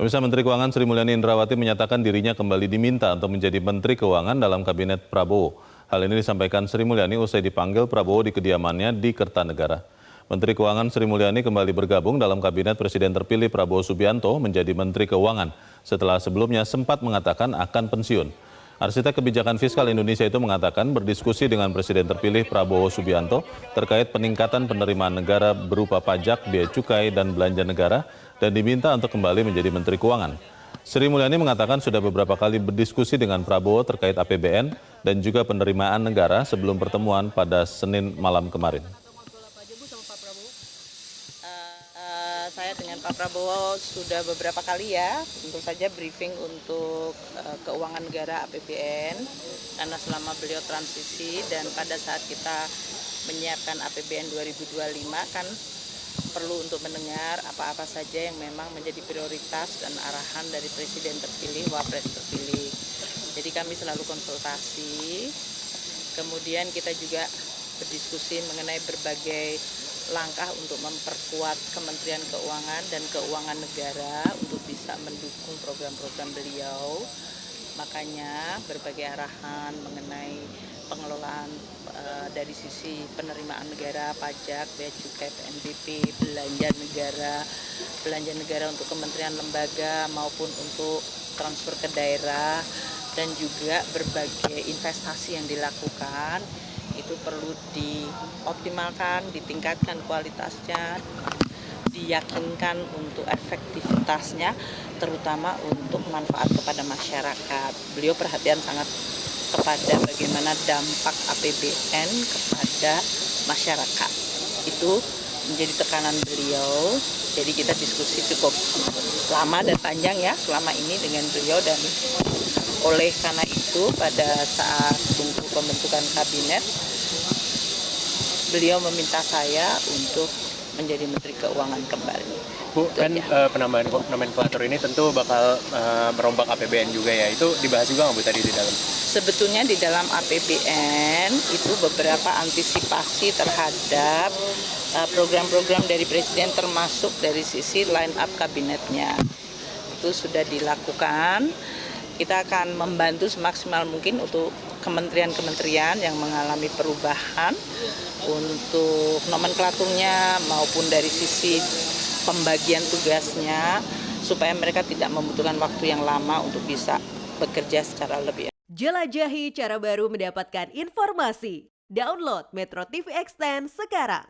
Pemirsa, Menteri Keuangan Sri Mulyani Indrawati menyatakan dirinya kembali diminta untuk menjadi Menteri Keuangan dalam Kabinet Prabowo. Hal ini disampaikan Sri Mulyani usai dipanggil Prabowo di kediamannya di Kertanegara. Menteri Keuangan Sri Mulyani kembali bergabung dalam Kabinet Presiden terpilih Prabowo Subianto menjadi Menteri Keuangan setelah sebelumnya sempat mengatakan akan pensiun. Arsitek kebijakan fiskal Indonesia itu mengatakan berdiskusi dengan Presiden terpilih Prabowo Subianto terkait peningkatan penerimaan negara berupa pajak, bea cukai, dan belanja negara dan diminta untuk kembali menjadi Menteri Keuangan. Sri Mulyani mengatakan sudah beberapa kali berdiskusi dengan Prabowo terkait APBN dan juga penerimaan negara sebelum pertemuan pada Senin malam kemarin. Saya dengan Pak Prabowo sudah beberapa kali ya, tentu saja briefing untuk keuangan negara APBN, karena selama beliau transisi dan pada saat kita menyiapkan APBN 2025 kan perlu untuk mendengar apa-apa saja yang memang menjadi prioritas dan arahan dari Presiden terpilih, Wapres terpilih. Jadi kami selalu konsultasi, kemudian kita juga berdiskusi mengenai berbagai langkah untuk memperkuat Kementerian Keuangan dan Keuangan Negara untuk bisa mendukung program-program beliau. Makanya berbagai arahan mengenai pengelolaan dari sisi penerimaan negara, pajak, bea cukai, PNBP, belanja negara untuk kementerian lembaga maupun untuk transfer ke daerah, dan juga berbagai investasi yang dilakukan itu perlu dioptimalkan, ditingkatkan kualitasnya, diyakinkan untuk efektivitasnya, terutama untuk manfaat kepada masyarakat. Beliau perhatian sangat kepada bagaimana dampak APBN kepada masyarakat. Itu menjadi tekanan beliau. Jadi kita diskusi cukup lama dan panjang ya selama ini dengan beliau, dan oleh karena itu pada saat tunggu pembentukan kabinet beliau meminta saya untuk menjadi Menteri Keuangan kembali. Bu, kan penambahan nomenklatur ini tentu bakal merombak APBN juga ya. Itu dibahas juga nggak Bu tadi di dalam? Sebetulnya di dalam APBN itu beberapa antisipasi terhadap program-program dari Presiden, termasuk dari sisi line up kabinetnya. Itu sudah dilakukan. Kita akan membantu semaksimal mungkin untuk kementerian-kementerian yang mengalami perubahan untuk nomenklaturnya maupun dari sisi pembagian tugasnya, supaya mereka tidak membutuhkan waktu yang lama untuk bisa bekerja secara lebih. Jelajahi cara baru mendapatkan informasi. Download Metro TV Extend sekarang.